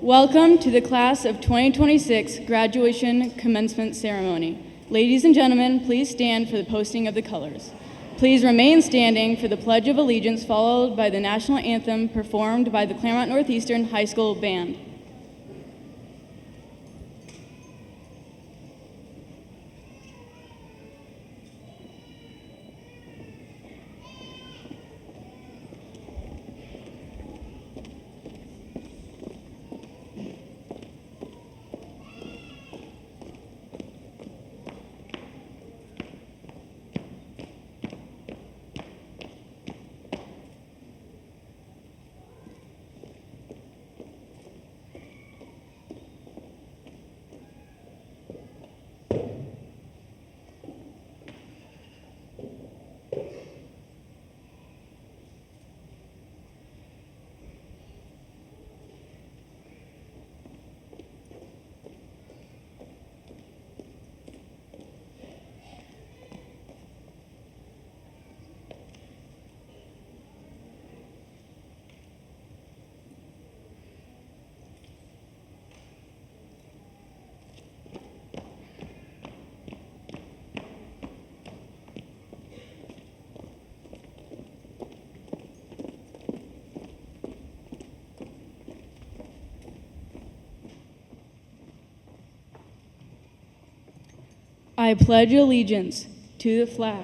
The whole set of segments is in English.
Welcome to the Class of 2026 Graduation Commencement Ceremony. Ladies and gentlemen, please stand for the posting of the colors. Please remain standing for the Pledge of Allegiance, followed by the National Anthem performed by the Clermont Northeastern High School Band. I pledge allegiance to the flag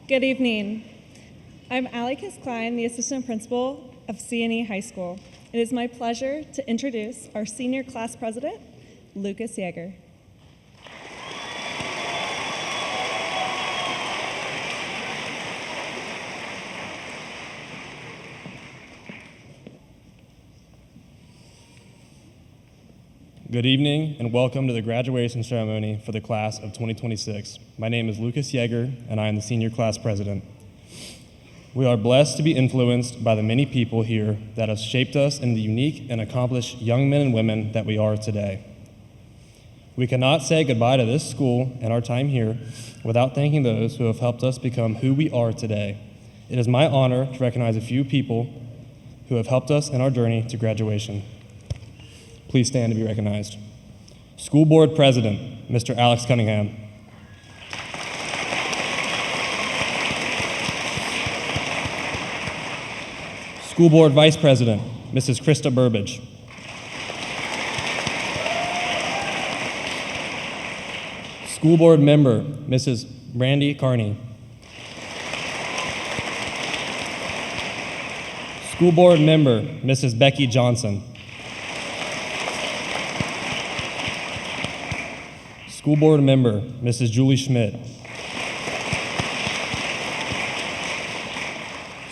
Good evening. I'm Allie Klein, the Assistant Principal of C&E High School. It is my pleasure to introduce our Senior Class President, Lucas Yeager. Good evening and welcome to the graduation ceremony for the class of 2026. My name is Lucas Yeager and I am the Senior Class President. We are blessed to be influenced by the many people here that have shaped us into the unique and accomplished young men and women that we are today. We cannot say goodbye to this school and our time here without thanking those who have helped us become who we are today. It is my honor to recognize a few people who have helped us in our journey to graduation. Please stand to be recognized. School Board President, Mr. Alex Cunningham. School Board Vice President, Mrs. Krista Burbage. School Board Member, Mrs. Brandy Carney. School Board Member, Mrs. Becky Johnson. School Board Member, Mrs. Julie Schmidt.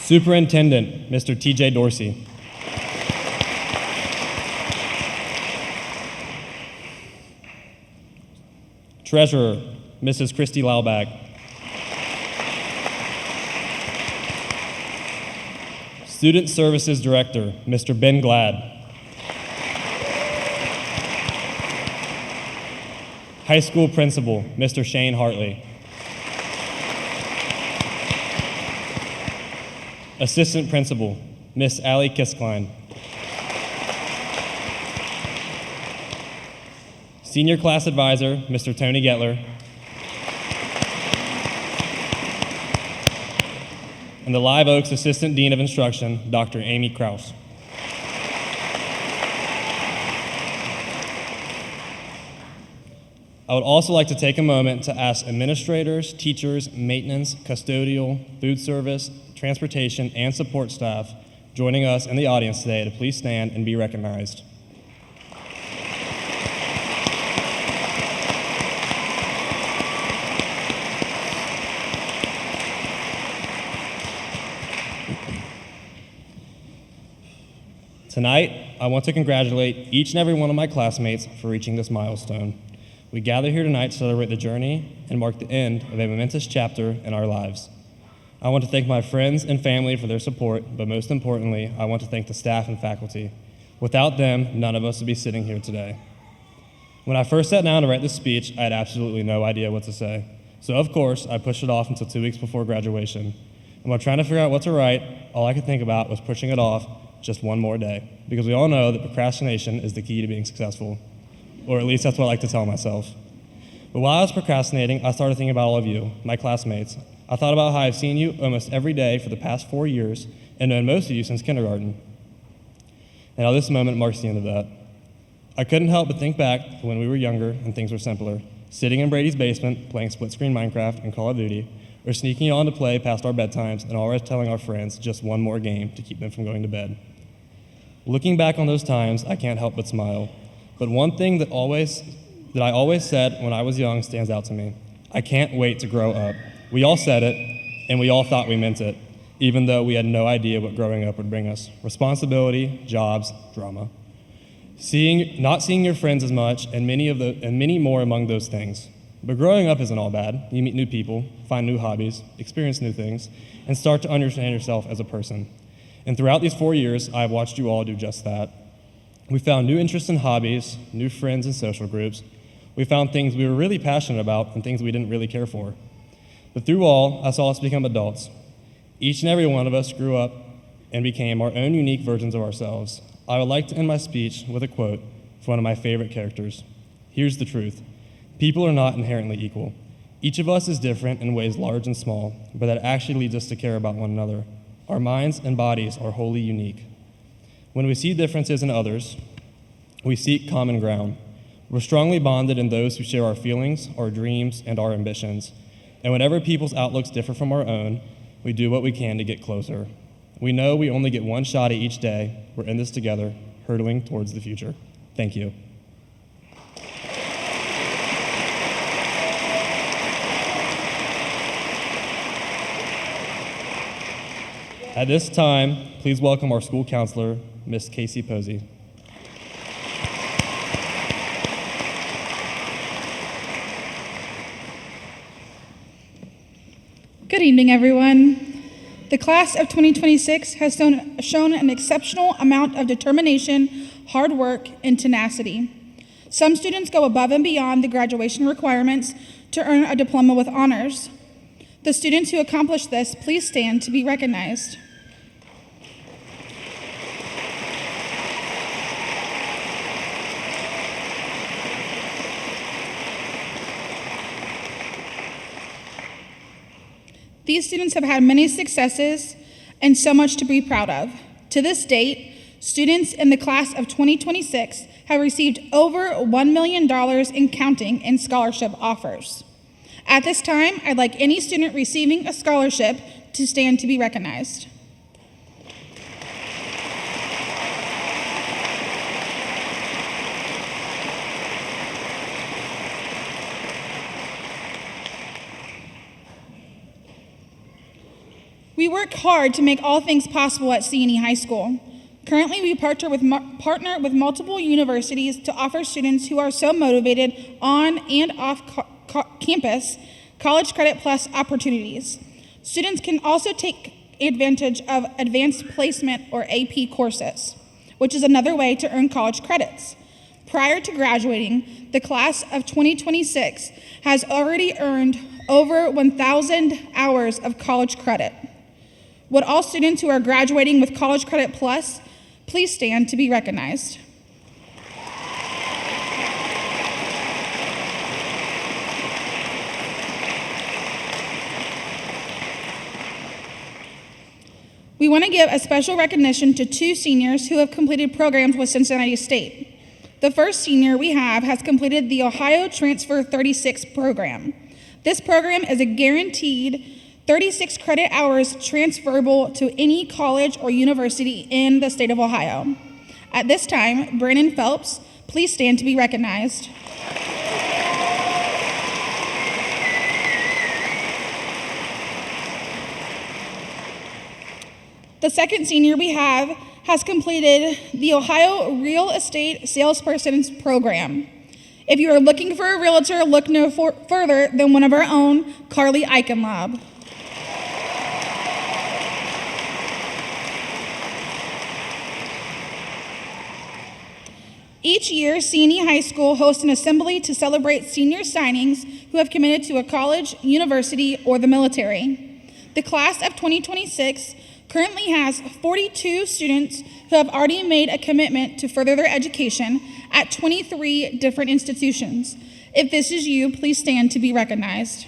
Superintendent, Mr. TJ Dorsey. Treasurer, Mrs. Christy Laubach. Student Services Director, Mr. Ben Glad. High School Principal, Mr. Shane Hartley. Assistant Principal, Miss Allie Kiskline. Senior Class Advisor, Mr. Tony Getler. And the Live Oaks Assistant Dean of Instruction, Dr. Amy Kraus. I would also like to take a moment to ask administrators, teachers, maintenance, custodial, food service, transportation, and support staff joining us in the audience today to please stand and be recognized. Tonight, I want to congratulate each and every one of my classmates for reaching this milestone. We gather here tonight to celebrate the journey and mark the end of a momentous chapter in our lives. I want to thank my friends and family for their support, but most importantly, I want to thank the staff and faculty. Without them, none of us would be sitting here today. When I first sat down to write this speech, I had absolutely no idea what to say. So of course, I pushed it off until 2 weeks before graduation. And while trying to figure out what to write, all I could think about was pushing it off just one more day, because we all know that procrastination is the key to being successful, or at least that's what I like to tell myself. But while I was procrastinating, I started thinking about all of you, my classmates. I thought about how I've seen you almost every day for the past 4 years and known most of you since kindergarten. And how this moment marks the end of that. I couldn't help but think back to when we were younger and things were simpler, sitting in Brady's basement playing split-screen Minecraft and Call of Duty, or sneaking on to play past our bedtimes and always telling our friends just one more game to keep them from going to bed. Looking back on those times, I can't help but smile. But one thing that I always said when I was young stands out to me. I can't wait to grow up. We all said it, and we all thought we meant it, even though we had no idea what growing up would bring us. Responsibility, jobs, drama. Not seeing your friends as much, and many more among those things. But growing up isn't all bad. You meet new people, find new hobbies, experience new things, and start to understand yourself as a person. And throughout these 4 years, I've watched you all do just that. We found new interests and hobbies, new friends and social groups. We found things we were really passionate about and things we didn't really care for. But through all, I saw us become adults. Each and every one of us grew up and became our own unique versions of ourselves. I would like to end my speech with a quote from one of my favorite characters. Here's the truth. People are not inherently equal. Each of us is different in ways large and small, but that actually leads us to care about one another. Our minds and bodies are wholly unique. When we see differences in others, we seek common ground. We're strongly bonded in those who share our feelings, our dreams, and our ambitions. And whenever people's outlooks differ from our own, we do what we can to get closer. We know we only get one shot at each day. We're in this together, hurtling towards the future. Thank you. At this time, please welcome our school counselor, Miss Casey Posey. Good evening, everyone. The class of 2026 has shown an exceptional amount of determination, hard work, and tenacity. Some students go above and beyond the graduation requirements to earn a diploma with honors. The students who accomplish this, please stand to be recognized. These students have had many successes and so much to be proud of. To this date, students in the class of 2026 have received over $1 million in counting in scholarship offers. At this time, I'd like any student receiving a scholarship to stand to be recognized. We work hard to make all things possible at C&E High School. Currently, we partner with multiple universities to offer students who are so motivated on and off campus college credit plus opportunities. Students can also take advantage of advanced placement or AP courses, which is another way to earn college credits. Prior to graduating, the class of 2026 has already earned over 1,000 hours of college credit. Would all students who are graduating with College Credit Plus please stand to be recognized? We want to give a special recognition to 2 seniors who have completed programs with Cincinnati State. The first senior we have has completed the Ohio Transfer 36 program. This program is a guaranteed 36 credit hours transferable to any college or university in the state of Ohio. At this time, Brandon Phelps, please stand to be recognized. The second senior we have has completed the Ohio Real Estate Salesperson's Program. If you are looking for a realtor, look no further than one of our own, Carly Eichenlob. Each year, C&E High School hosts an assembly to celebrate senior signings who have committed to a college, university, or the military. The class of 2026 currently has 42 students who have already made a commitment to further their education at 23 different institutions. If this is you, please stand to be recognized.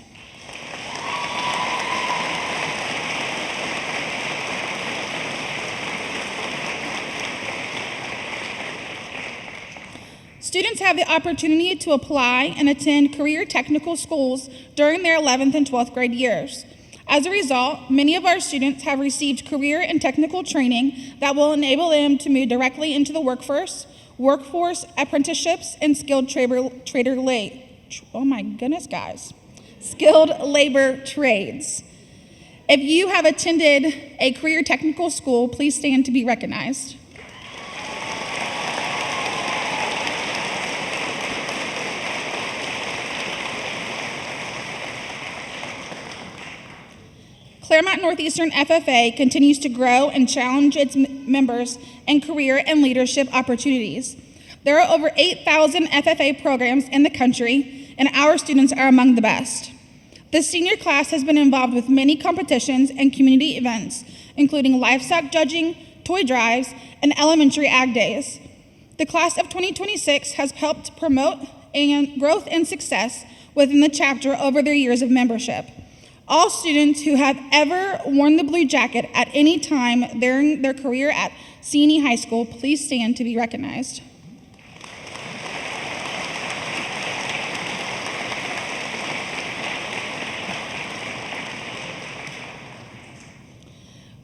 Students have the opportunity to apply and attend career technical schools during their 11th and 12th grade years. As a result, many of our students have received career and technical training that will enable them to move directly into the workforce, apprenticeships, and skilled labor trades. If you have attended a career technical school, please stand to be recognized. Clermont Northeastern FFA continues to grow and challenge its members in career and leadership opportunities. There are over 8,000 FFA programs in the country, and our students are among the best. The senior class has been involved with many competitions and community events, including livestock judging, toy drives, and elementary ag days. The class of 2026 has helped promote growth and success within the chapter over their years of membership. All students who have ever worn the blue jacket at any time during their career at C&E High School, please stand to be recognized.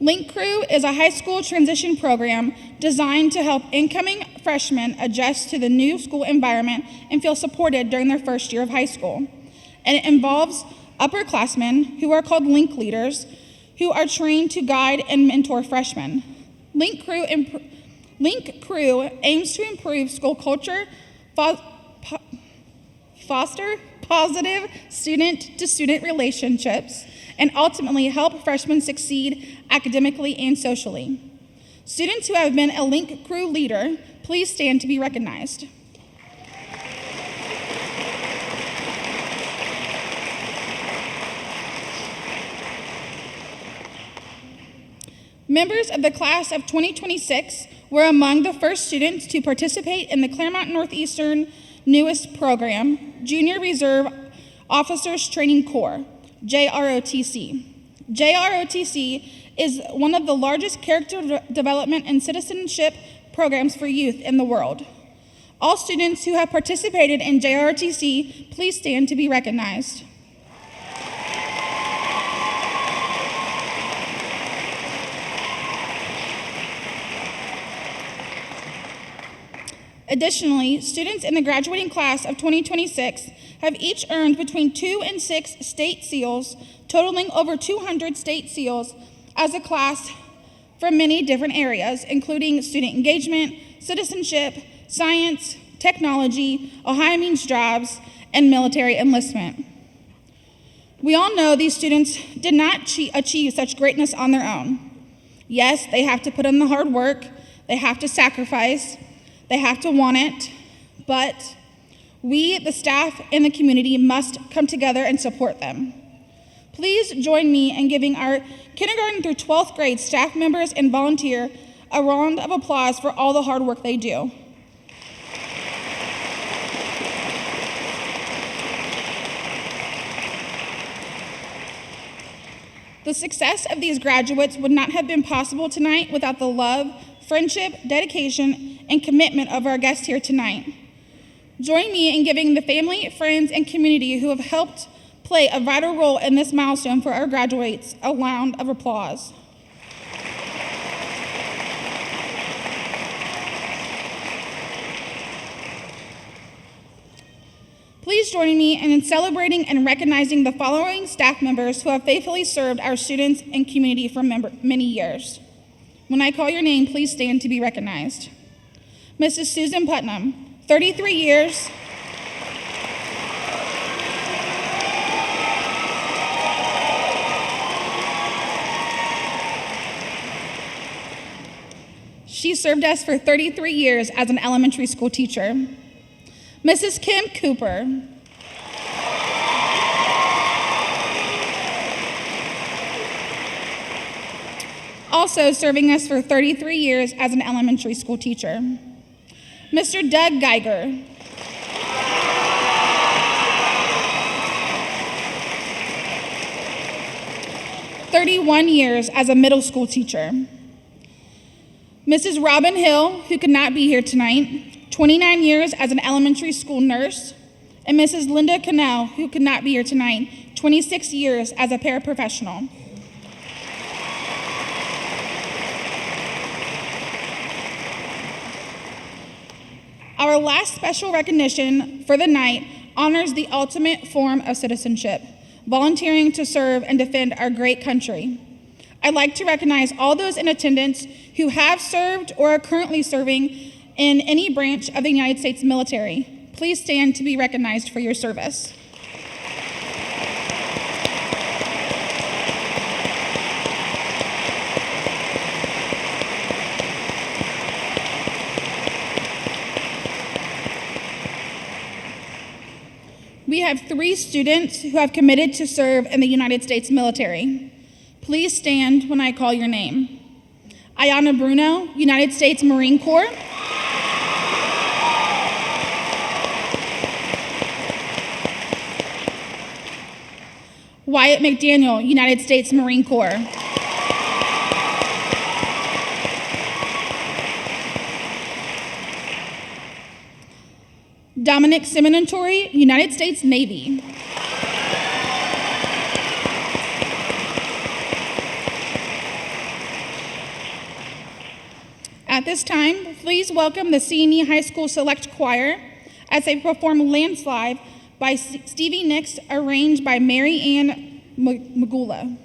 Link Crew is a high school transition program designed to help incoming freshmen adjust to the new school environment and feel supported during their first year of high school. And it involves upperclassmen, who are called Link leaders, who are trained to guide and mentor freshmen. Link Crew aims to improve school culture, foster positive student-to-student relationships, and ultimately help freshmen succeed academically and socially. Students who have been a Link Crew leader, please stand to be recognized. Members of the class of 2026 were among the first students to participate in the Clermont Northeastern newest program, Junior Reserve Officers Training Corps, JROTC. JROTC is one of the largest character development and citizenship programs for youth in the world. All students who have participated in JROTC, please stand to be recognized. Additionally, students in the graduating class of 2026 have each earned between 2 and 6 state seals, totaling over 200 state seals, as a class from many different areas, including student engagement, citizenship, science, technology, Ohio Means Jobs, and military enlistment. We all know these students did not achieve such greatness on their own. Yes, they have to put in the hard work, they have to sacrifice, they have to want it, but we, the staff and the community, must come together and support them. Please join me in giving our kindergarten through 12th grade staff members and volunteer a round of applause for all the hard work they do. The success of these graduates would not have been possible tonight without the love, friendship, dedication, and commitment of our guests here tonight. Join me in giving the family, friends, and community who have helped play a vital role in this milestone for our graduates a round of applause. Please join me in celebrating and recognizing the following staff members who have faithfully served our students and community for many years. When I call your name, please stand to be recognized. Mrs. Susan Putnam, 33 years. She served us for 33 years as an elementary school teacher. Mrs. Kim Cooper. Also serving us for 33 years as an elementary school teacher. Mr. Doug Geiger. "31 years as a middle school teacher. Mrs. Robin Hill, who could not be here tonight, 29 years as an elementary school nurse. And Mrs. Linda Cannell, who could not be here tonight, 26 years as a paraprofessional. Our last special recognition for the night honors the ultimate form of citizenship, volunteering to serve and defend our great country. I'd like to recognize all those in attendance who have served or are currently serving in any branch of the United States military. Please stand to be recognized for your service. We have 3 students who have committed to serve in the United States military. Please stand when I call your name. Ayana Bruno, United States Marine Corps. Wyatt McDaniel, United States Marine Corps. Dominic Seminatory, United States Navy. At this time, please welcome the CNE High School Select Choir as they perform Landslide by Stevie Nicks, arranged by Mary Ann Magula.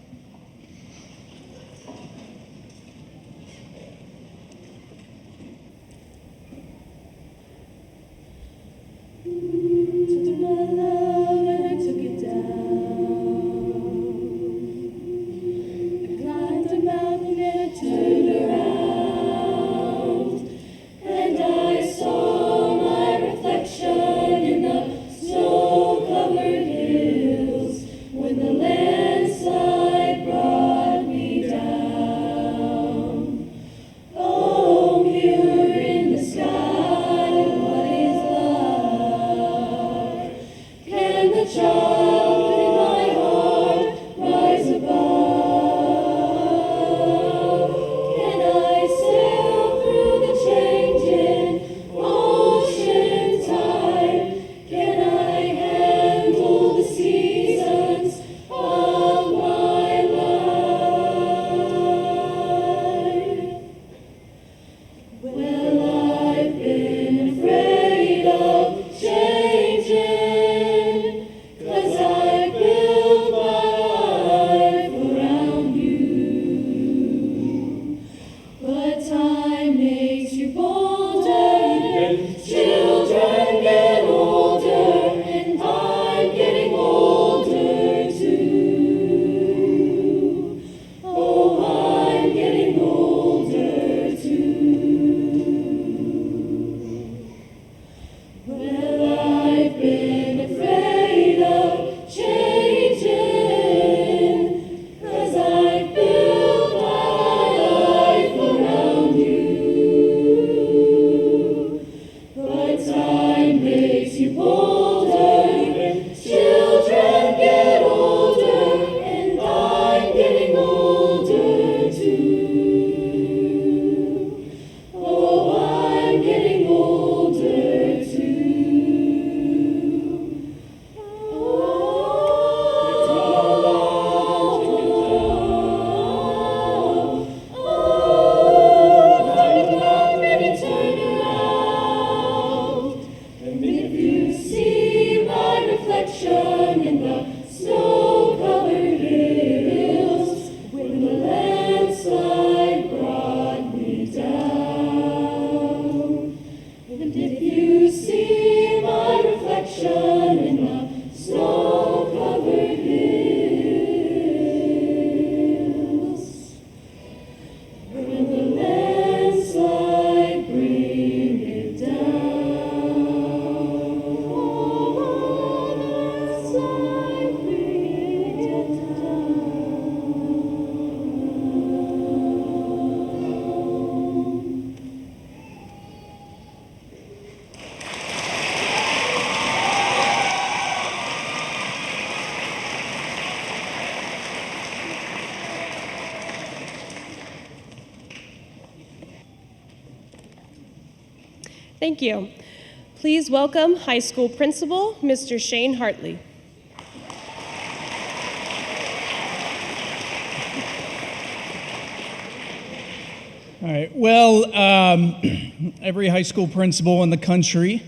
If you see my reflection in the snow-covered hills, will the landslide bring it down? Oh, the landslide bring it down. Thank you. Please welcome high school principal, Mr. Shane Hartley. All right. Well, every high school principal in the country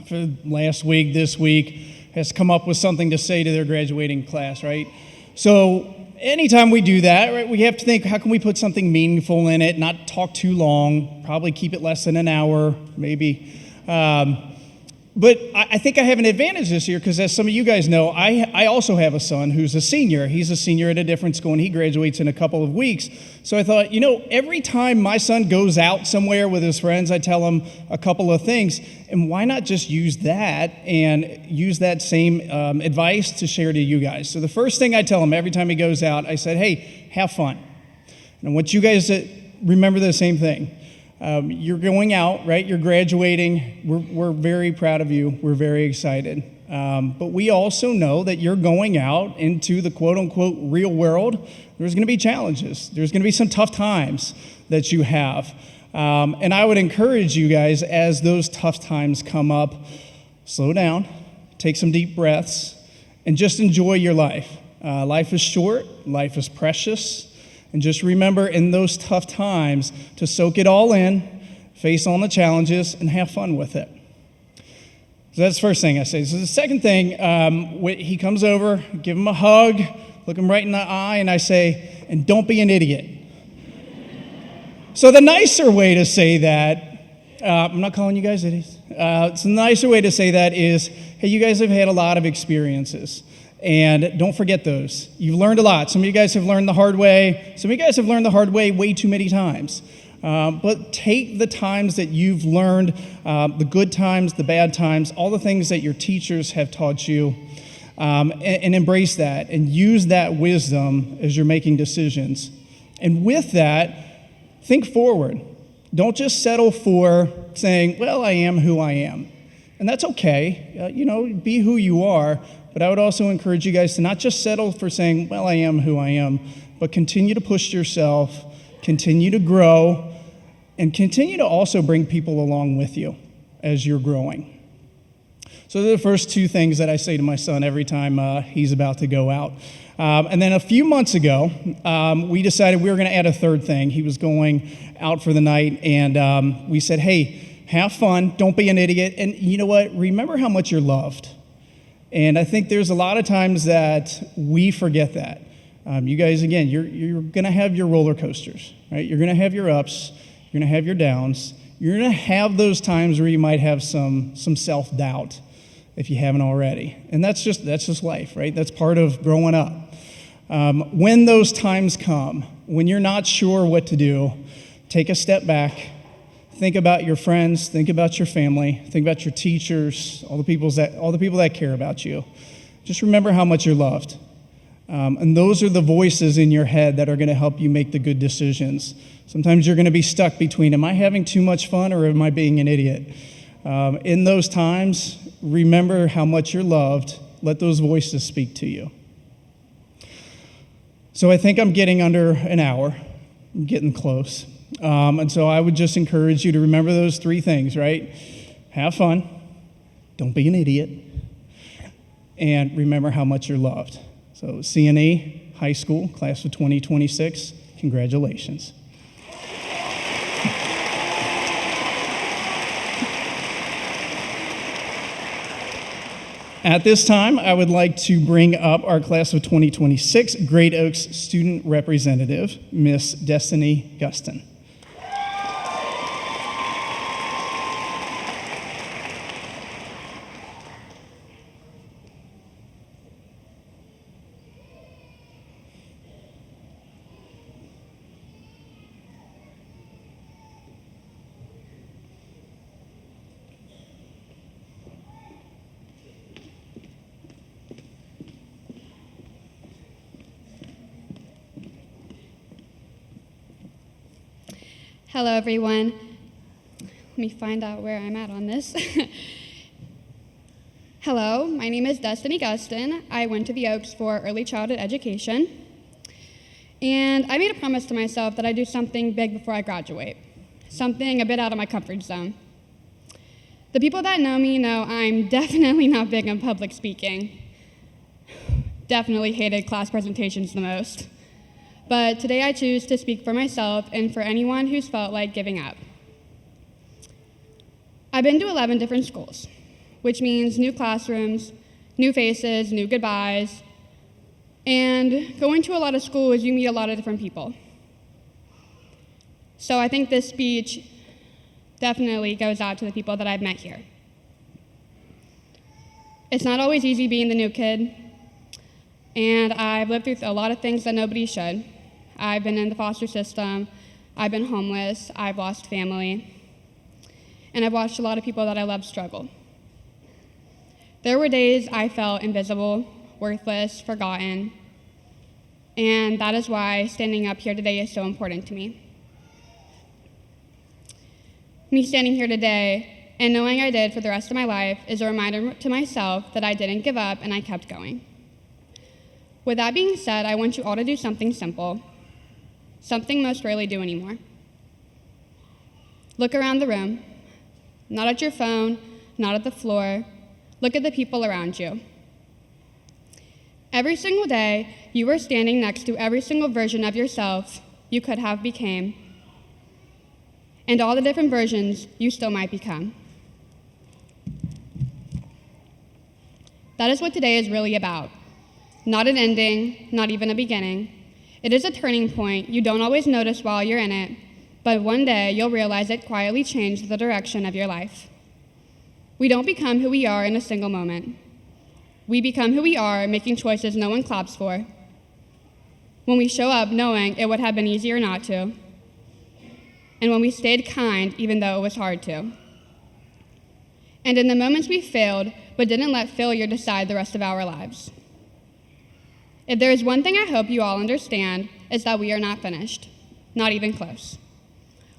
for last week, this week, has come up with something to say to their graduating class, right? So anytime we do that, right, we have to think, how can we put something meaningful in it, not talk too long, probably keep it less than an hour, maybe. But I think I have an advantage this year because, as some of you guys know, I also have a son who's a senior. He's a senior at a different school, and he graduates in a couple of weeks. So I thought, every time my son goes out somewhere with his friends, I tell him a couple of things, and why not just use that and use that same advice to share to you guys? So the first thing I tell him every time he goes out, I said, hey, have fun. And I want you guys to remember the same thing. You're going out, right? You're graduating. We're very proud of you. We're very excited. But we also know that you're going out into the quote-unquote real world. There's going to be challenges. There's going to be some tough times that you have. And I would encourage you guys, as those tough times come up, slow down, take some deep breaths, and just enjoy your life. Life is short. Life is precious. And just remember in those tough times to soak it all in, face on the challenges, and have fun with it. So that's the first thing I say. So the second thing, he comes over, give him a hug, look him right in the eye, and I say, and don't be an idiot. So the nicer way to say that, I'm not calling you guys idiots. So the nicer way to say that is, hey, you guys have had a lot of experiences. And don't forget those. You've learned a lot. Some of you guys have learned the hard way. Some of you guys have learned the hard way way too many times. But take the times that you've learned, the good times, the bad times, all the things that your teachers have taught you, and embrace that and use that wisdom as you're making decisions. And with that, think forward. Don't just settle for saying, well, I am who I am. And that's okay. Be who you are. But I would also encourage you guys to not just settle for saying, well, I am who I am, but continue to push yourself, continue to grow, and continue to also bring people along with you as you're growing. So those are the first two things that I say to my son every time he's about to go out. And then a few months ago, we decided we were going to add a third thing. He was going out for the night, and we said, hey, have fun, don't be an idiot, and you know what? Remember how much you're loved. And I think there's a lot of times that we forget that. You guys, again, you're going to have your roller coasters, right? You're going to have your ups. You're going to have your downs. You're going to have those times where you might have some self-doubt if you haven't already. And that's just life, right? That's part of growing up. When those times come, when you're not sure what to do, take a step back. Think about your friends, think about your family, think about your teachers, all the people that care about you. Just remember how much you're loved. And those are the voices in your head that are going to help you make the good decisions. Sometimes you're going to be stuck between, am I having too much fun or am I being an idiot? In those times, remember how much you're loved. Let those voices speak to you. So I think I'm getting under an hour. I'm getting close. And so I would just encourage you to remember those three things, right? Have fun, don't be an idiot, and remember how much you're loved. So CNE High School, class of 2026, congratulations. At this time, I would like to bring up our class of 2026 Great Oaks student representative, Miss Destiny Guston. Hello, everyone. Let me find out where I'm at on this. Hello, my name is Destiny Gustin. I went to the Oaks for early childhood education. And I made a promise to myself that I'd do something big before I graduate, something a bit out of my comfort zone. The people that know me know I'm definitely not big on public speaking. Definitely hated class presentations the most. But today I choose to speak for myself and for anyone who's felt like giving up. I've been to 11 different schools, which means new classrooms, new faces, new goodbyes. And going to a lot of schools, you meet a lot of different people. So I think this speech definitely goes out to the people that I've met here. It's not always easy being the new kid, and I've lived through a lot of things that nobody should. I've been in the foster system, I've been homeless, I've lost family, and I've watched a lot of people that I love struggle. There were days I felt invisible, worthless, forgotten, and that is why standing up here today is so important to me. Me standing here today and knowing I did for the rest of my life is a reminder to myself that I didn't give up and I kept going. With that being said, I want you all to do something simple, something most rarely do anymore. Look around the room, not at your phone, not at the floor. Look at the people around you. Every single day, you are standing next to every single version of yourself you could have became, and all the different versions you still might become. That is what today is really about. Not an ending, not even a beginning. It is a turning point you don't always notice while you're in it, but one day you'll realize it quietly changed the direction of your life. We don't become who we are in a single moment. We become who we are making choices no one claps for. When we show up knowing it would have been easier not to. And when we stayed kind even though it was hard to. And in the moments we failed but didn't let failure decide the rest of our lives. If there is one thing I hope you all understand, it's that we are not finished, not even close.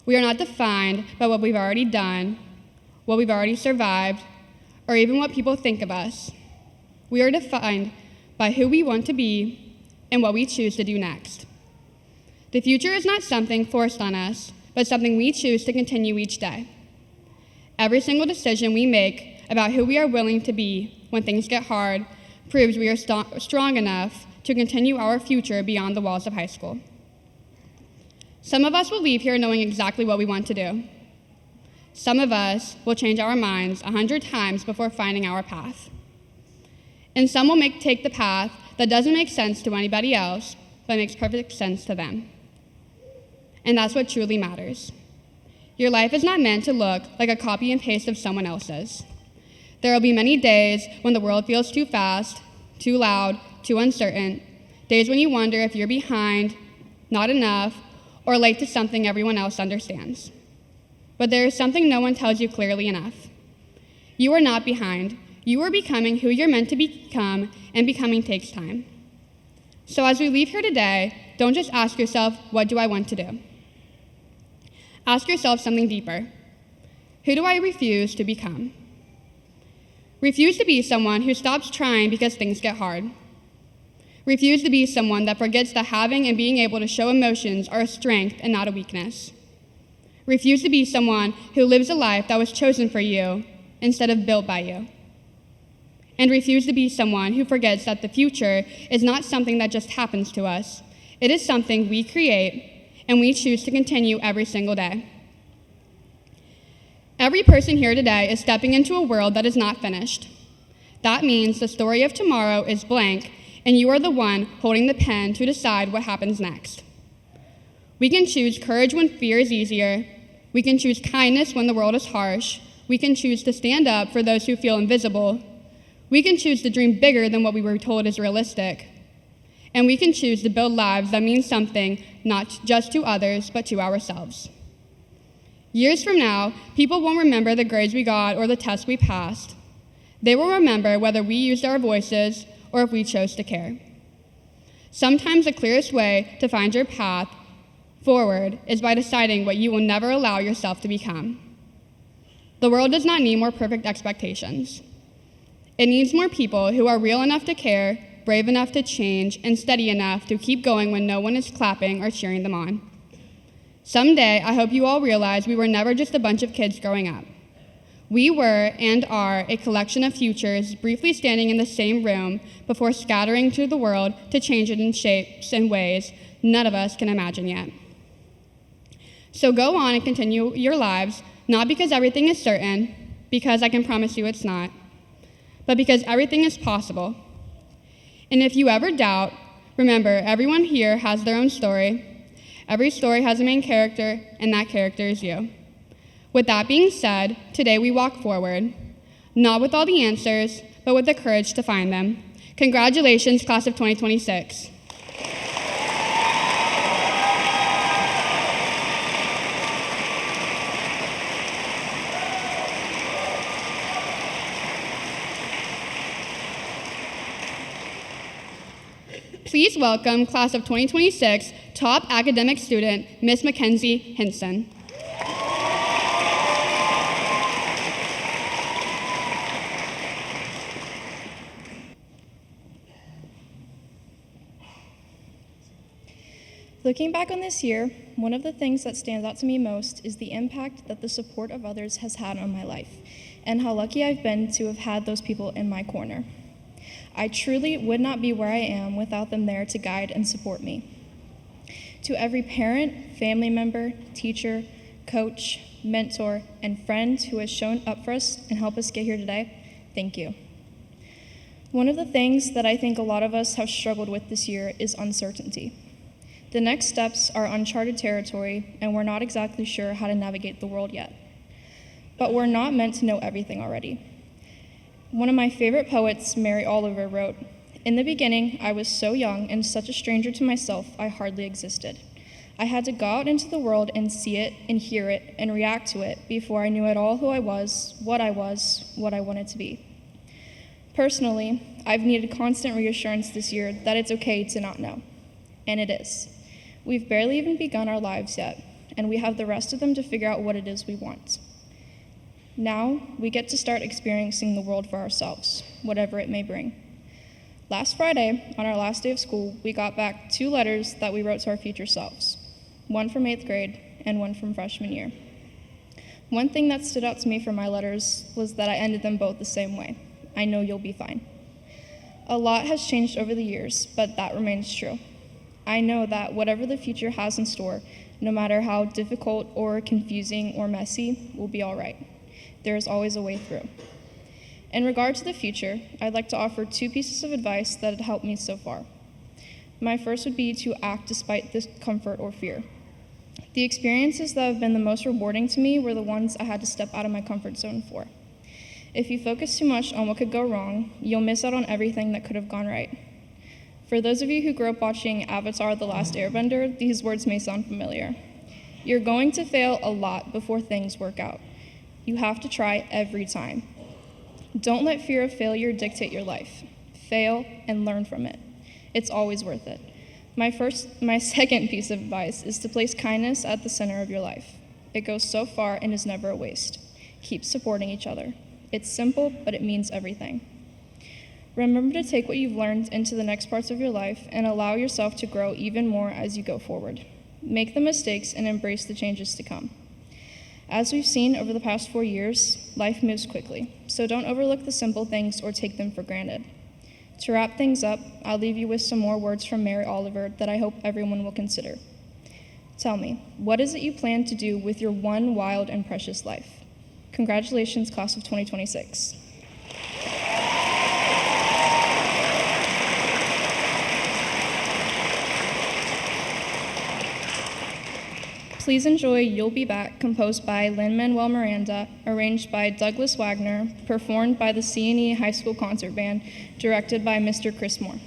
We are not defined by what we've already done, what we've already survived, or even what people think of us. We are defined by who we want to be and what we choose to do next. The future is not something forced on us, but something we choose to continue each day. Every single decision we make about who we are willing to be when things get hard proves we are strong enough to continue our future beyond the walls of high school. Some of us will leave here knowing exactly what we want to do. Some of us will change our minds 100 times before finding our path. And some will take the path that doesn't make sense to anybody else, but makes perfect sense to them. And that's what truly matters. Your life is not meant to look like a copy and paste of someone else's. There will be many days when the world feels too fast, too loud, too uncertain, days when you wonder if you're behind, not enough, or late to something everyone else understands. But there is something no one tells you clearly enough. You are not behind. You are becoming who you're meant to become, and becoming takes time. So as we leave here today, don't just ask yourself, what do I want to do? Ask yourself something deeper. Who do I refuse to become? Refuse to be someone who stops trying because things get hard. Refuse to be someone that forgets that having and being able to show emotions are a strength and not a weakness. Refuse to be someone who lives a life that was chosen for you instead of built by you. And refuse to be someone who forgets that the future is not something that just happens to us. It is something we create and we choose to continue every single day. Every person here today is stepping into a world that is not finished. That means the story of tomorrow is blank, and you are the one holding the pen to decide what happens next. We can choose courage when fear is easier. We can choose kindness when the world is harsh. We can choose to stand up for those who feel invisible. We can choose to dream bigger than what we were told is realistic. And we can choose to build lives that mean something not just to others, but to ourselves. Years from now, people won't remember the grades we got or the tests we passed. They will remember whether we used our voices or if we chose to care. Sometimes the clearest way to find your path Forward is by deciding what you will never allow yourself to become. The world does not need more perfect expectations. It needs more people who are real enough to care, brave enough to change, and steady enough to keep going when no one is clapping or cheering them on. Someday, I hope you all realize we were never just a bunch of kids growing up. We were and are a collection of futures briefly standing in the same room before scattering to the world to change it in shapes and ways none of us can imagine yet. So go on and continue your lives, not because everything is certain, because I can promise you it's not, but because everything is possible. And if you ever doubt, remember, everyone here has their own story. Every story has a main character, and that character is you. With that being said, today we walk forward, not with all the answers, but with the courage to find them. Congratulations, class of 2026. Please welcome class of 2026 top academic student, Miss Mackenzie Hinson. Looking back on this year, one of the things that stands out to me most is the impact that the support of others has had on my life, and how lucky I've been to have had those people in my corner. I truly would not be where I am without them there to guide and support me. To every parent, family member, teacher, coach, mentor, and friend who has shown up for us and helped us get here today, thank you. One of the things that I think a lot of us have struggled with this year is uncertainty. The next steps are uncharted territory, and we're not exactly sure how to navigate the world yet. But we're not meant to know everything already. One of my favorite poets, Mary Oliver, wrote, "In the beginning, I was so young and such a stranger to myself, I hardly existed. I had to go out into the world and see it and hear it and react to it before I knew at all who I was, what I wanted to be." Personally, I've needed constant reassurance this year that it's okay to not know. And it is. We've barely even begun our lives yet, and we have the rest of them to figure out what it is we want. Now, we get to start experiencing the world for ourselves, whatever it may bring. Last Friday, on our last day of school, we got back 2 letters that we wrote to our future selves, one from 8th grade and one from freshman year. One thing that stood out to me from my letters was that I ended them both the same way: "I know you'll be fine." A lot has changed over the years, but that remains true. I know that whatever the future has in store, no matter how difficult or confusing or messy, will be all right. There is always a way through. In regard to the future, I'd like to offer 2 pieces of advice that have helped me so far. My first would be to act despite discomfort or fear. The experiences that have been the most rewarding to me were the ones I had to step out of my comfort zone for. If you focus too much on what could go wrong, you'll miss out on everything that could have gone right. For those of you who grew up watching Avatar: The Last Airbender, these words may sound familiar. You're going to fail a lot before things work out. You have to try every time. Don't let fear of failure dictate your life. Fail and learn from it. It's always worth it. My second piece of advice is to place kindness at the center of your life. It goes so far and is never a waste. Keep supporting each other. It's simple, but it means everything. Remember to take what you've learned into the next parts of your life and allow yourself to grow even more as you go forward. Make the mistakes and embrace the changes to come. As we've seen over the past 4 years, life moves quickly, so don't overlook the simple things or take them for granted. To wrap things up, I'll leave you with some more words from Mary Oliver that I hope everyone will consider. Tell me, what is it you plan to do with your one wild and precious life? Congratulations, class of 2026. Please enjoy "You'll Be Back," composed by Lin-Manuel Miranda, arranged by Douglas Wagner, performed by the C&E High School Concert Band, directed by Mr. Chris Moore.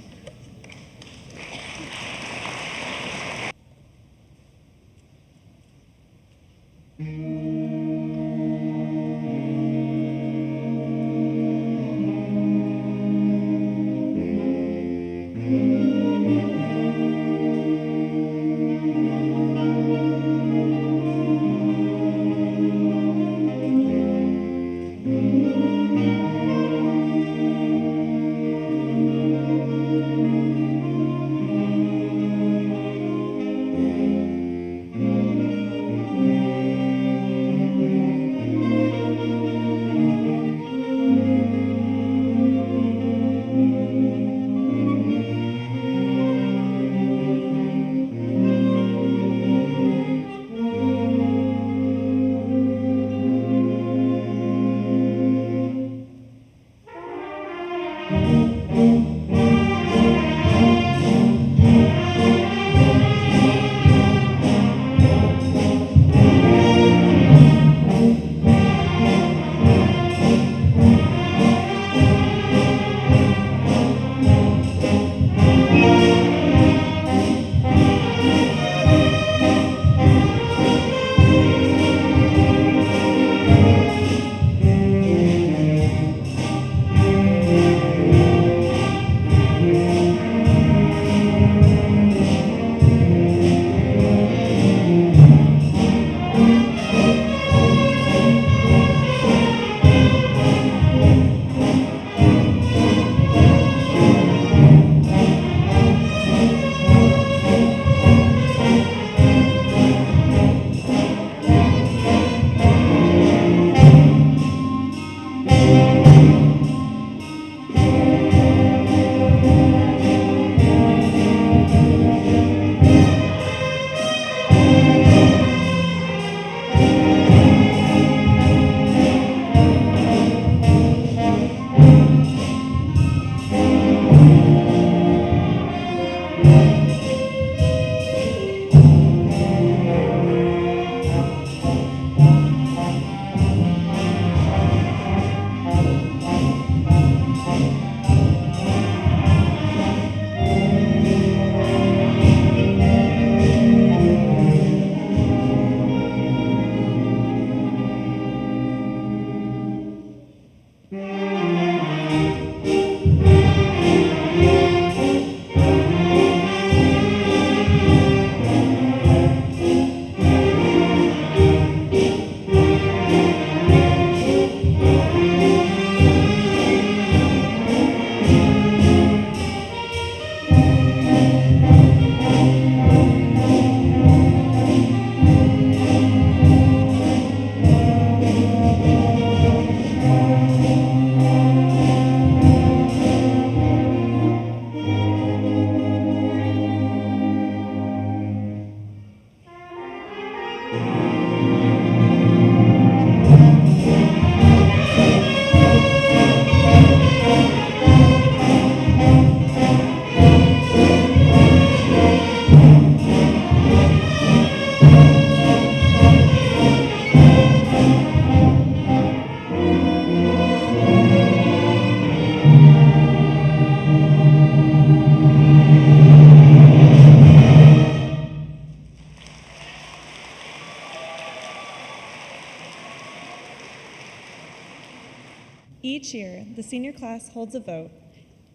Each year, the senior class holds a vote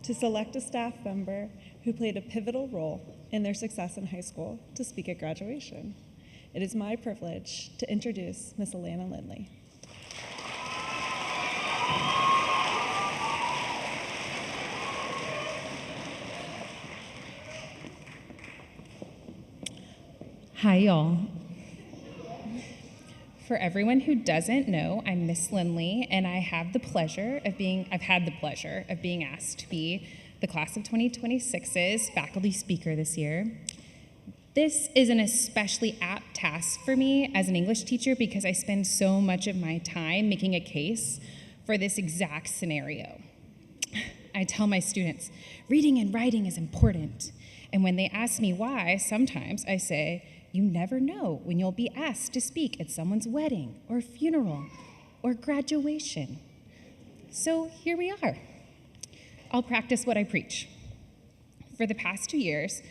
to select a staff member who played a pivotal role in their success in high school to speak at graduation. It is my privilege to introduce Miss Alana Lindley. Hi, y'all. For everyone who doesn't know, I'm Miss Lindley, and I've had the pleasure of being asked to be the class of 2026's faculty speaker this year. This is an especially apt task for me as an English teacher because I spend so much of my time making a case for this exact scenario. I tell my students, reading and writing is important. And when they ask me why, sometimes I say, you never know when you'll be asked to speak at someone's wedding or funeral or graduation. So here we are. I'll practice what I preach. For the past 2 years,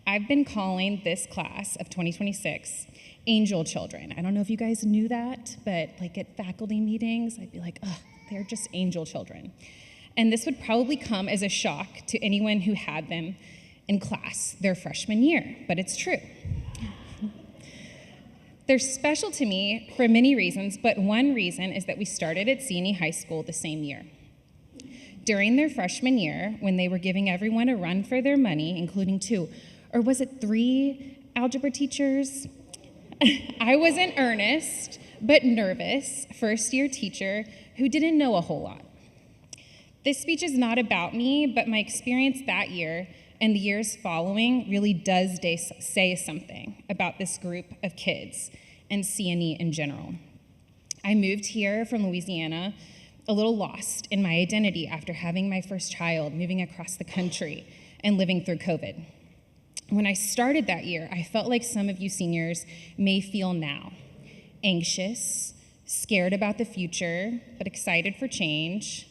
I've been calling this class of 2026 angel children. I don't know if you guys knew that, but like at faculty meetings, I'd be like, oh, they're just angel children. And this would probably come as a shock to anyone who had them in class their freshman year, but it's true. They're special to me for many reasons, but one reason is that we started at C&E High School the same year. During their freshman year, when they were giving everyone a run for their money, including 2, or was it 3 algebra teachers? I was an earnest but nervous first-year teacher who didn't know a whole lot. This speech is not about me, but my experience that year and the years following really does say something about this group of kids and C&E in general. I moved here from Louisiana a little lost in my identity after having my first child, moving across the country, and living through COVID. When I started that year, I felt like some of you seniors may feel now, anxious, scared about the future, but excited for change.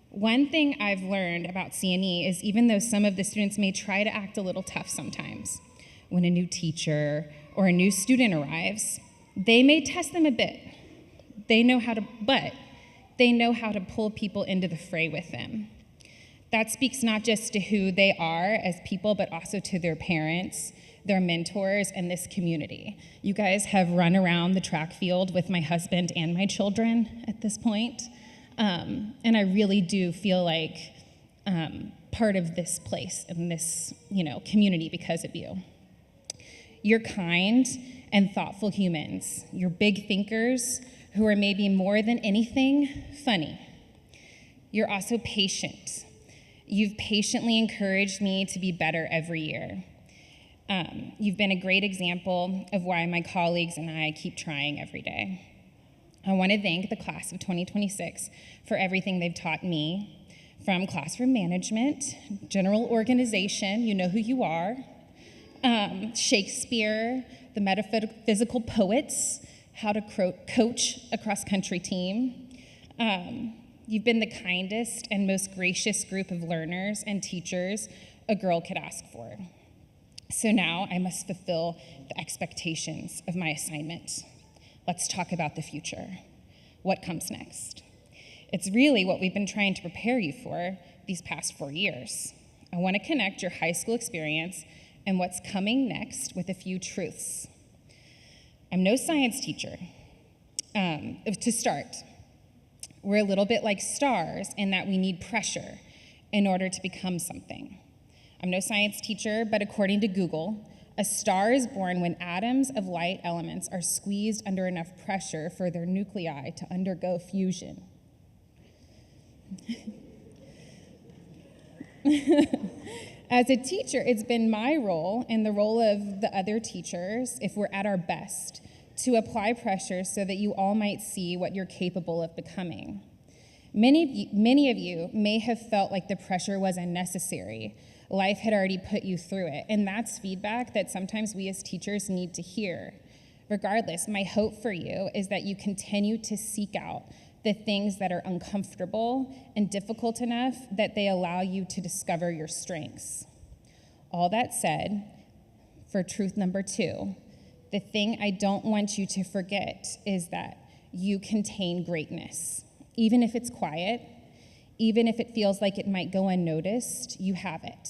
One thing I've learned about C&E is even though some of the students may try to act a little tough sometimes, when a new teacher or a new student arrives, they may test them a bit. They know how to pull people into the fray with them. That speaks not just to who they are as people, but also to their parents, their mentors, and this community. You guys have run around the track field with my husband and my children at this point, and I really do feel like part of this place and this, community because of you. You're kind and thoughtful humans. You're big thinkers who are maybe more than anything funny. You're also patient. You've patiently encouraged me to be better every year. You've been a great example of why my colleagues and I keep trying every day. I want to thank the class of 2026 for everything they've taught me, from classroom management, general organization, you know who you are, Shakespeare, the metaphysical poets, how to coach a cross-country team. You've been the kindest and most gracious group of learners and teachers a girl could ask for. So now I must fulfill the expectations of my assignment. Let's talk about the future. What comes next? It's really what we've been trying to prepare you for these past 4 years. I want to connect your high school experience and what's coming next with a few truths. I'm no science teacher. To start, we're a little bit like stars in that we need pressure in order to become something. I'm no science teacher, but according to Google, a star is born when atoms of light elements are squeezed under enough pressure for their nuclei to undergo fusion. As a teacher, it's been my role and the role of the other teachers, if we're at our best, to apply pressure so that you all might see what you're capable of becoming. Many of you may have felt like the pressure was unnecessary. Life had already put you through it, and that's feedback that sometimes we as teachers need to hear. Regardless, my hope for you is that you continue to seek out the things that are uncomfortable and difficult enough that they allow you to discover your strengths. All that said, for truth number 2, the thing I don't want you to forget is that you contain greatness. Even if it's quiet, even if it feels like it might go unnoticed, you have it.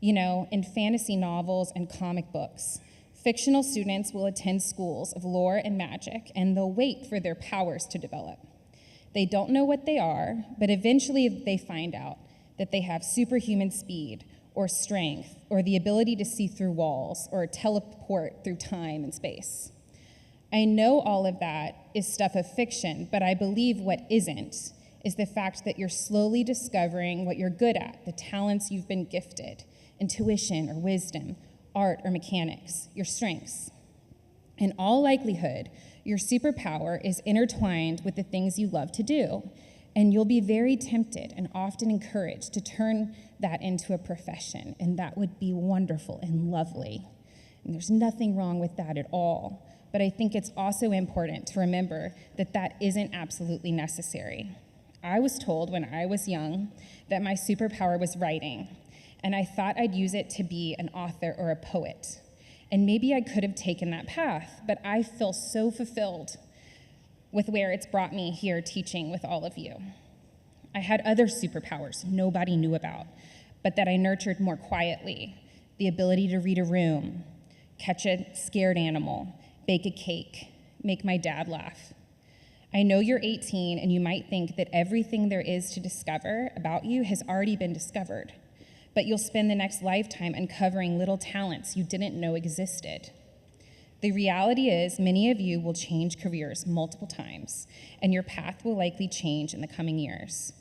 In fantasy novels and comic books, fictional students will attend schools of lore and magic, and they'll wait for their powers to develop. They don't know what they are, but eventually they find out that they have superhuman speed or strength or the ability to see through walls or teleport through time and space. I know all of that is stuff of fiction, but I believe what isn't is the fact that you're slowly discovering what you're good at, the talents you've been gifted, intuition or wisdom, art or mechanics, your strengths. In all likelihood, your superpower is intertwined with the things you love to do, and you'll be very tempted and often encouraged to turn that into a profession, and that would be wonderful and lovely. And there's nothing wrong with that at all, but I think it's also important to remember that that isn't absolutely necessary. I was told when I was young that my superpower was writing, and I thought I'd use it to be an author or a poet. And maybe I could have taken that path, but I feel so fulfilled with where it's brought me here teaching with all of you. I had other superpowers nobody knew about, but that I nurtured more quietly. The ability to read a room, catch a scared animal, bake a cake, make my dad laugh. I know you're 18 and you might think that everything there is to discover about you has already been discovered, but you'll spend the next lifetime uncovering little talents you didn't know existed. The reality is, many of you will change careers multiple times, and your path will likely change in the coming years.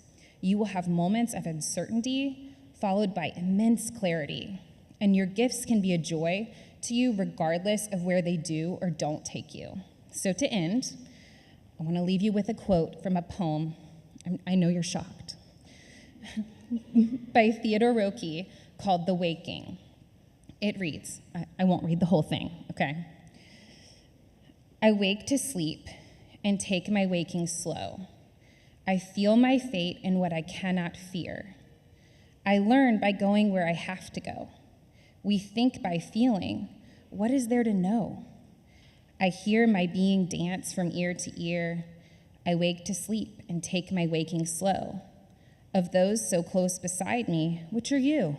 You will have moments of uncertainty followed by immense clarity, and your gifts can be a joy to you regardless of where they do or don't take you. So to end, I want to leave you with a quote from a poem. I know you're shocked. By Theodore Roque called The Waking. It reads, I won't read the whole thing, okay? I wake to sleep and take my waking slow. I feel my fate in what I cannot fear. I learn by going where I have to go. We think by feeling. What is there to know? I hear my being dance from ear to ear. I wake to sleep and take my waking slow. Of those so close beside me, which are you?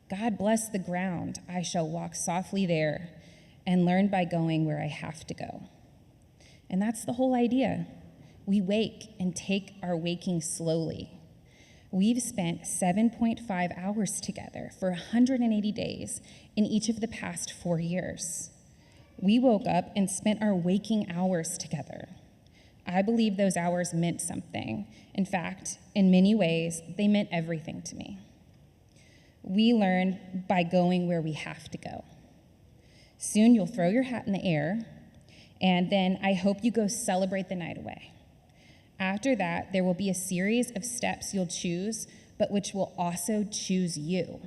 God bless the ground. I shall walk softly there and learn by going where I have to go. And that's the whole idea. We wake and take our waking slowly. We've spent 7.5 hours together for 180 days in each of the past 4 years. We woke up and spent our waking hours together. I believe those hours meant something. In fact, in many ways, they meant everything to me. We learn by going where we have to go. Soon you'll throw your hat in the air, and then I hope you go celebrate the night away. After that, there will be a series of steps you'll choose, but which will also choose you.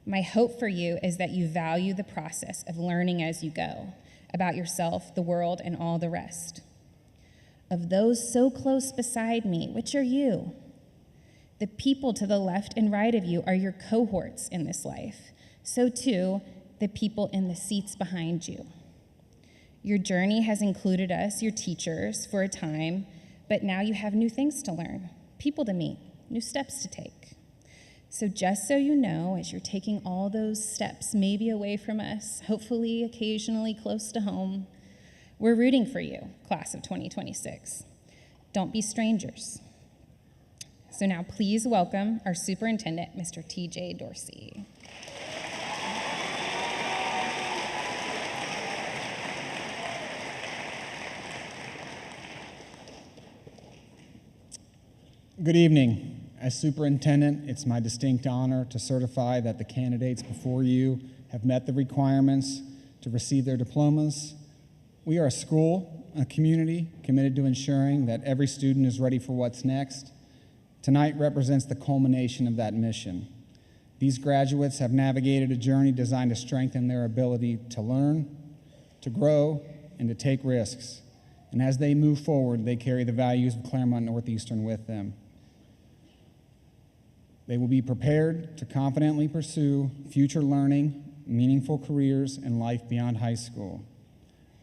My hope for you is that you value the process of learning as you go about yourself, the world, and all the rest. Of those so close beside me, which are you? The people to the left and right of you are your cohorts in this life. So too, the people in the seats behind you. Your journey has included us, your teachers, for a time, but now you have new things to learn, people to meet, new steps to take. So just so you know, as you're taking all those steps, maybe away from us, hopefully occasionally close to home, we're rooting for you, class of 2026. Don't be strangers. So now please welcome our superintendent, Mr. T.J. Dorsey. Good evening. As superintendent, it's my distinct honor to certify that the candidates before you have met the requirements to receive their diplomas. We are a school, a community committed to ensuring that every student is ready for what's next. Tonight represents the culmination of that mission. These graduates have navigated a journey designed to strengthen their ability to learn, to grow, and to take risks. And as they move forward, they carry the values of Clermont Northeastern with them. They will be prepared to confidently pursue future learning, meaningful careers, and life beyond high school.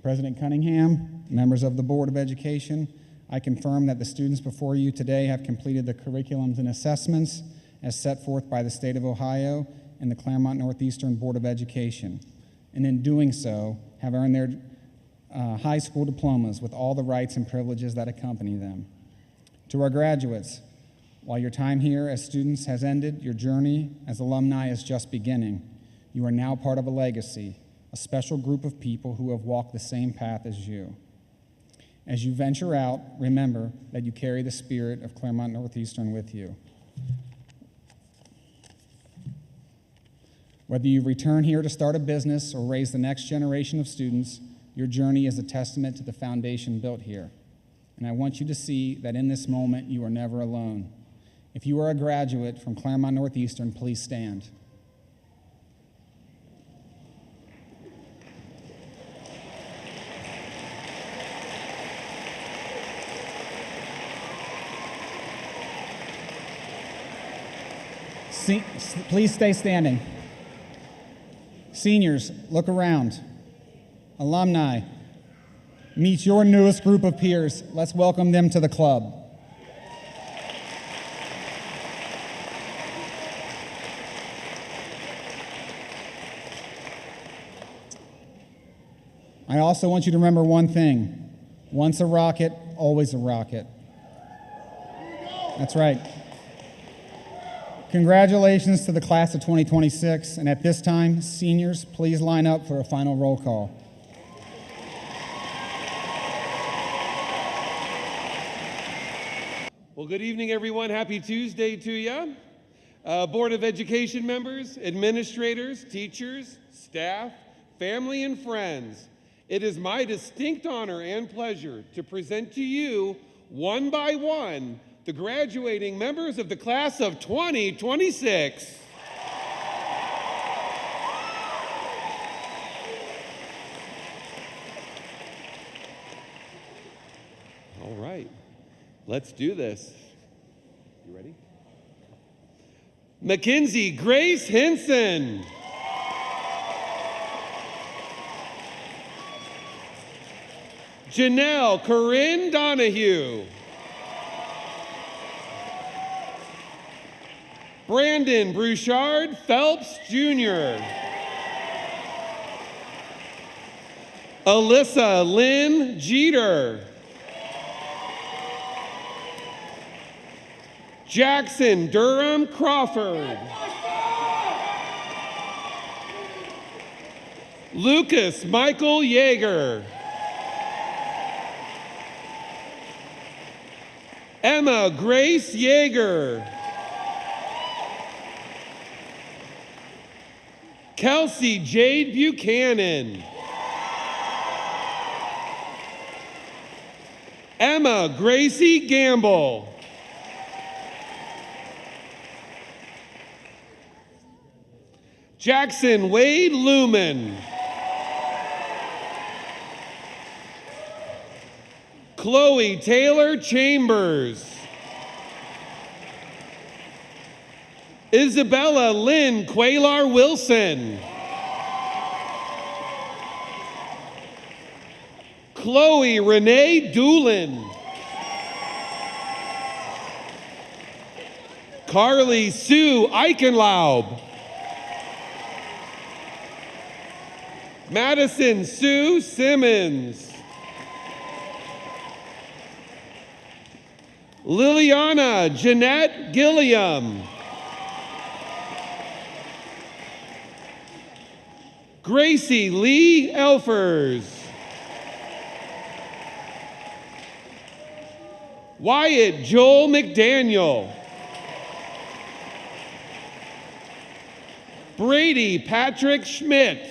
President Cunningham, members of the Board of Education, I confirm that the students before you today have completed the curriculums and assessments as set forth by the State of Ohio and the Clermont Northeastern Board of Education, and in doing so, have earned their high school diplomas with all the rights and privileges that accompany them. To our graduates, while your time here as students has ended, your journey as alumni is just beginning. You are now part of a legacy, a special group of people who have walked the same path as you. As you venture out, remember that you carry the spirit of Clermont Northeastern with you. Whether you return here to start a business or raise the next generation of students, your journey is a testament to the foundation built here. And I want you to see that in this moment, you are never alone. If you are a graduate from Clermont Northeastern, please stand. Please stay standing. Seniors, look around. Alumni, meet your newest group of peers. Let's welcome them to the club. I also want you to remember one thing. Once a rocket, always a rocket. That's right. Congratulations to the class of 2026, and at this time, seniors, please line up for a final roll call. Well, good evening, everyone. Happy Tuesday to you. Board of Education members, administrators, teachers, staff, family, and friends. It is my distinct honor and pleasure to present to you, one by one, the graduating members of the class of 2026. All right, let's do this. You ready? Mackenzie Grace Hinson. Janelle Corinne Donahue. Brandon Brouchard Phelps Jr. Alyssa Lynn Jeter. Jackson Durham Crawford. Lucas Michael Yeager. Emma Grace Yeager. Kelsey Jade Buchanan. Emma Gracie Gamble. Jackson Wade Lumen. Chloe Taylor Chambers. Isabella Lynn Quaylar Wilson. Chloe Renee Doolin. Carly Sue Eichenlaub. Madison Sue Simmons. Liliana Jeanette Gilliam. Gracie Lee Elfers. Wyatt Joel McDaniel. Brady Patrick Schmidt.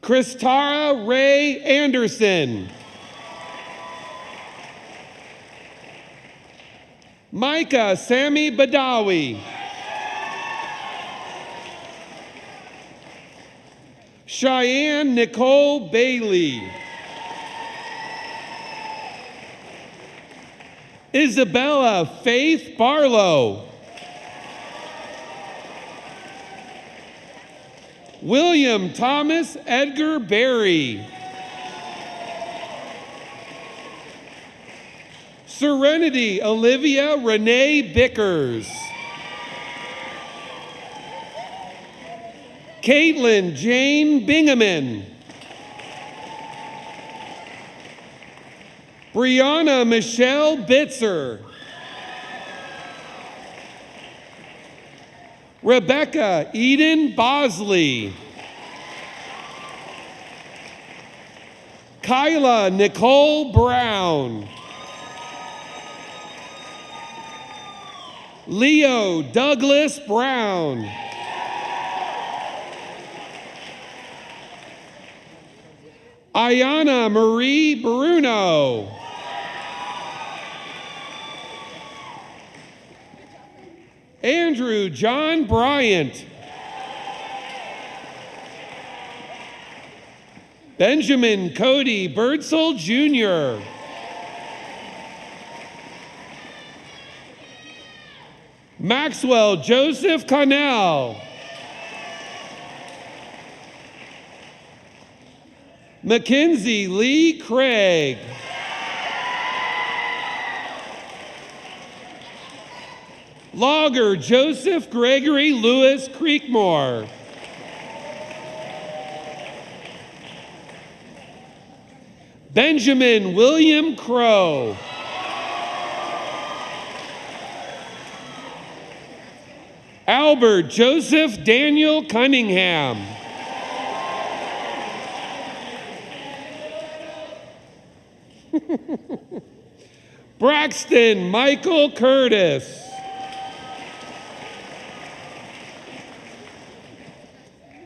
Christara Ray Anderson. Micah Sammy Badawi. Cheyenne Nicole Bailey. Isabella Faith Barlow. William Thomas Edgar Berry. Serenity Olivia Renee Bickers. Caitlin Jane Bingaman. Brianna Michelle Bitzer. Rebecca Eden Bosley. Kyla Nicole Brown. Leo Douglas Brown. Ayana Marie Bruno. Andrew John Bryant. Benjamin Cody Birdsell Jr. Maxwell Joseph Connell. Mackenzie Lee Craig. Logger Joseph Gregory Lewis Creekmore. Benjamin William Crow. Albert Joseph Daniel Cunningham. Braxton Michael Curtis.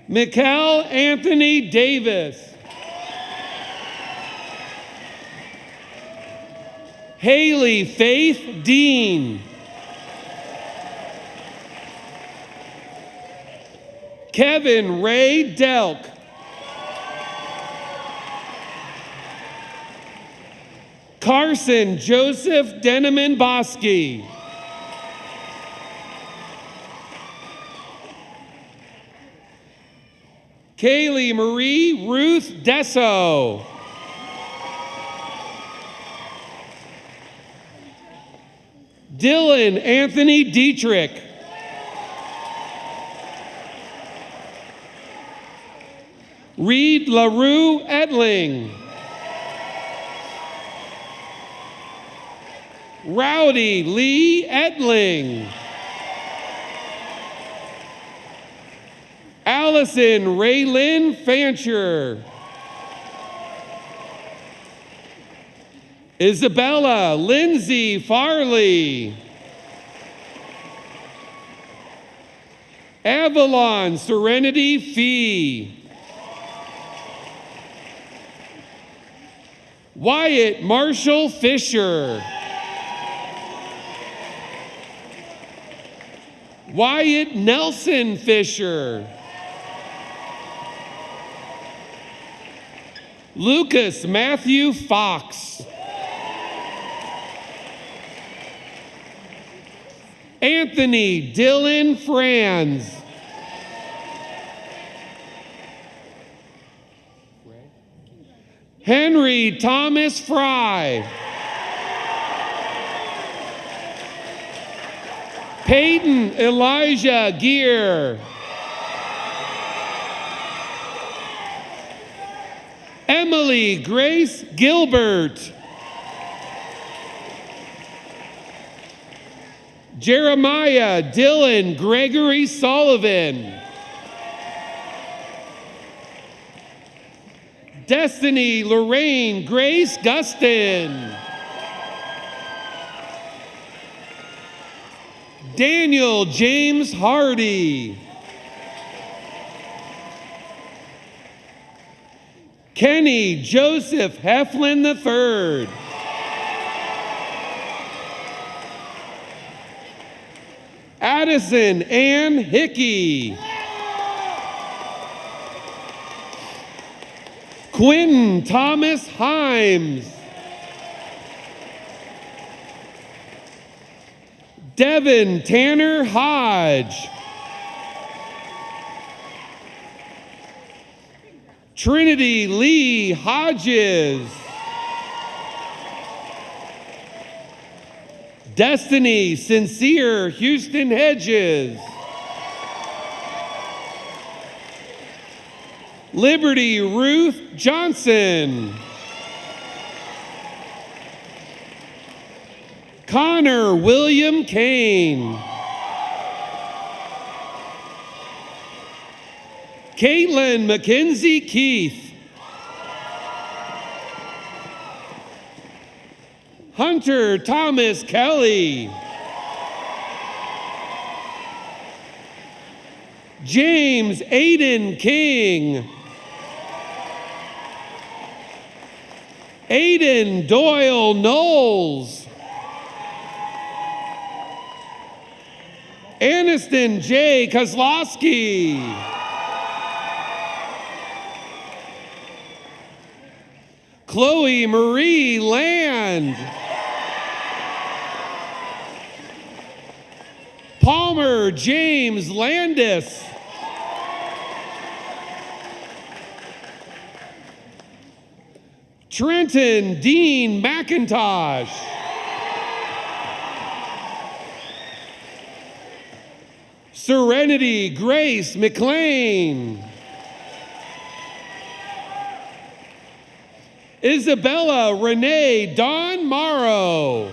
Mikkel Anthony Davis. Haley Faith Dean. Kevin Ray Delk. Carson Joseph Deneman Bosky. Kaylee Marie Ruth Desso. Dylan Anthony Dietrich. Reed LaRue Etling. Rowdy Lee Etling. Allison Raylyn Fancher. Isabella Lindsay Farley. Avalon Serenity Fee. Wyatt Marshall Fisher. Wyatt Nelson Fisher. Lucas Matthew Fox. Anthony Dylan Franz. Henry Thomas Fry. Peyton Elijah Gear. Emily Grace Gilbert. Jeremiah Dylan Gregory Sullivan. Destiny Lorraine Grace Gustin. Daniel James Hardy. Kenny Joseph Heflin III. Addison Ann Hickey. Quentin Thomas Himes. Devin Tanner Hodge. Trinity Lee Hodges. Destiny Sincere Houston Hedges. Liberty Ruth Johnson. Connor William Kane. Caitlin Mackenzie Keith. Hunter Thomas Kelly. James Aiden King. Aiden Doyle Knowles. Aniston J. Kozlowski. Chloe Marie Land. Palmer James Landis. Trenton Dean McIntosh. Serenity Grace McLean. Isabella Renee Dawn Morrow.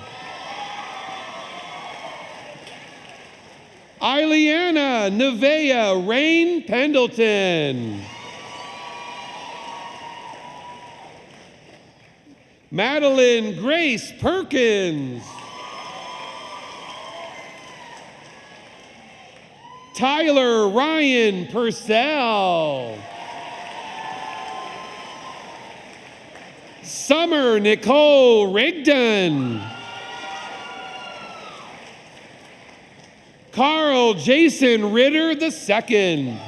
Ileana Nevea Rain Pendleton. Madeline Grace Perkins. Tyler Ryan Purcell. Summer Nicole Rigdon. Carl Jason Ritter II.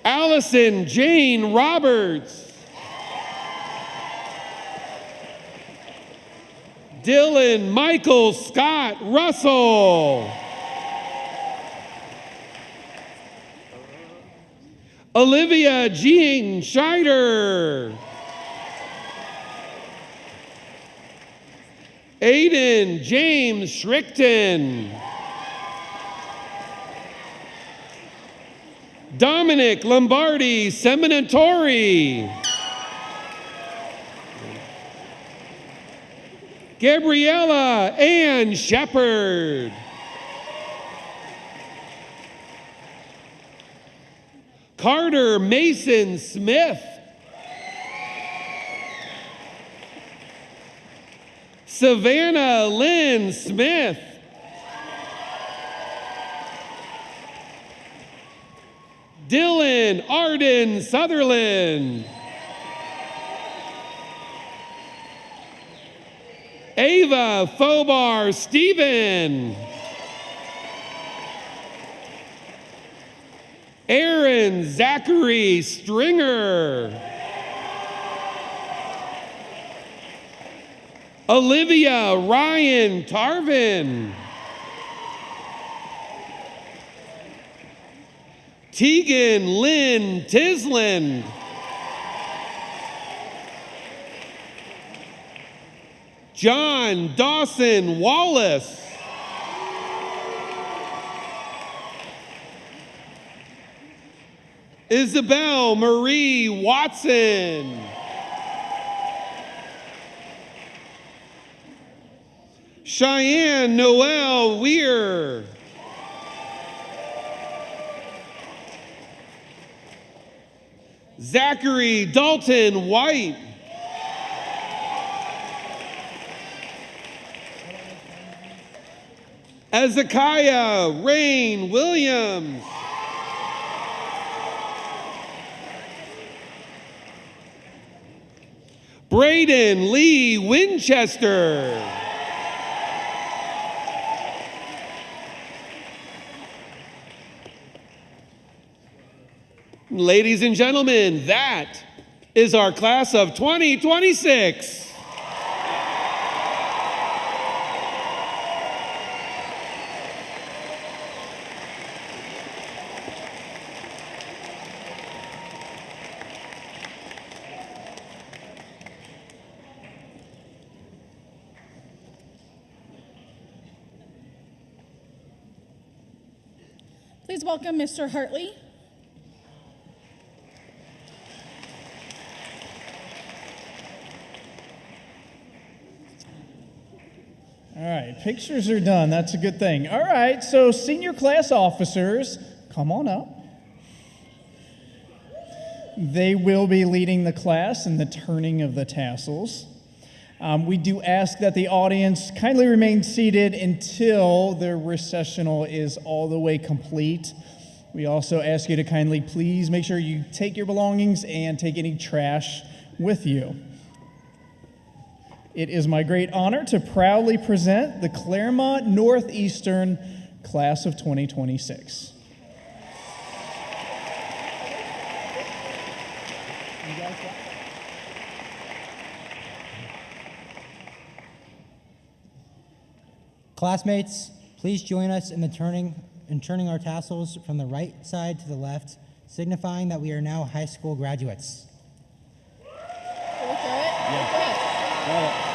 Allison Jane Roberts. Dylan Michael Scott Russell. Olivia Jean Scheider. Aiden James Schrickton. Dominic Lombardi Seminatori. Gabriella Ann Shepard. Carter Mason Smith. Savannah Lynn Smith. Dylan Arden Sutherland. Ava Fobar Stephen. Aaron Zachary Stringer. Olivia Ryan Tarvin. Tegan Lynn Tisland. John Dawson Wallace. Isabel Marie Watson. Cheyenne Noel Weir. Zachary Dalton White. Ezekiah Rain Williams. Braden Lee Winchester. Ladies and gentlemen, that is our class of 2026. Please welcome Mr. Hartley. All right, pictures are done. That's a good thing. All right, so senior class officers, come on up. They will be leading the class in the turning of the tassels. We do ask that the audience kindly remain seated until the recessional is all the way complete. We also ask you to kindly please make sure you take your belongings and take any trash with you. It is my great honor to proudly present the Clermont Northeastern Class of 2026. Classmates, please join us in turning our tassels from the right side to the left, signifying that we are now high school graduates. Can we throw it? Yeah.